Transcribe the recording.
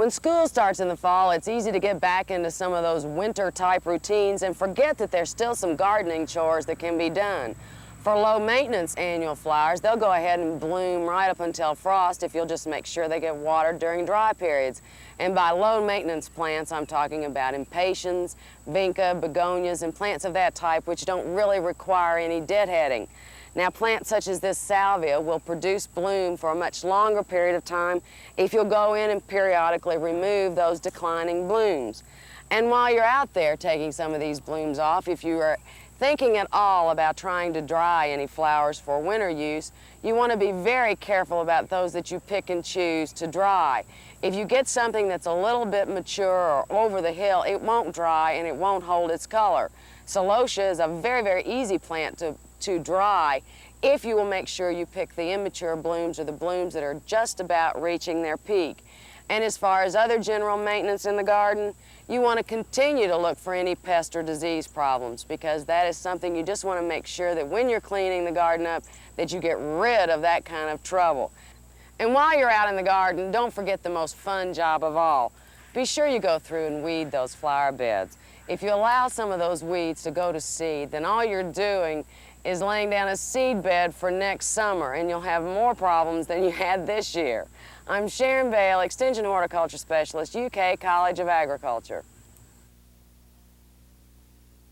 When school starts in the fall, it's easy to get back into some of those winter-type routines and forget that there's still some gardening chores that can be done. For low-maintenance annual flowers, they'll go ahead and bloom right up until frost if you'll just make sure they get watered during dry periods. And by low-maintenance plants, I'm talking about impatiens, vinca, begonias, and plants of that type which don't really require any deadheading. Now, plants such as this salvia will produce bloom for a much longer period of time if you'll go in and periodically remove those declining blooms. And while you're out there taking some of these blooms off, if you are thinking at all about trying to dry any flowers for winter use, you want to be very careful about those that you pick and choose to dry. If you get something that's a little bit mature or over the hill, it won't dry and it won't hold its color. Celosia is a very, very easy plant to dry if you will make sure you pick the immature blooms or the blooms that are just about reaching their peak. And as far as other general maintenance in the garden, you want to continue to look for any pest or disease problems, because that is something you just want to make sure that when you're cleaning the garden up, that you get rid of that kind of trouble. And while you're out in the garden, don't forget the most fun job of all. Be sure you go through and weed those flower beds. If you allow some of those weeds to go to seed, then all you're doing is laying down a seed bed for next summer, and you'll have more problems than you had this year. I'm Sharon Bale, Extension Horticulture Specialist, UK College of Agriculture.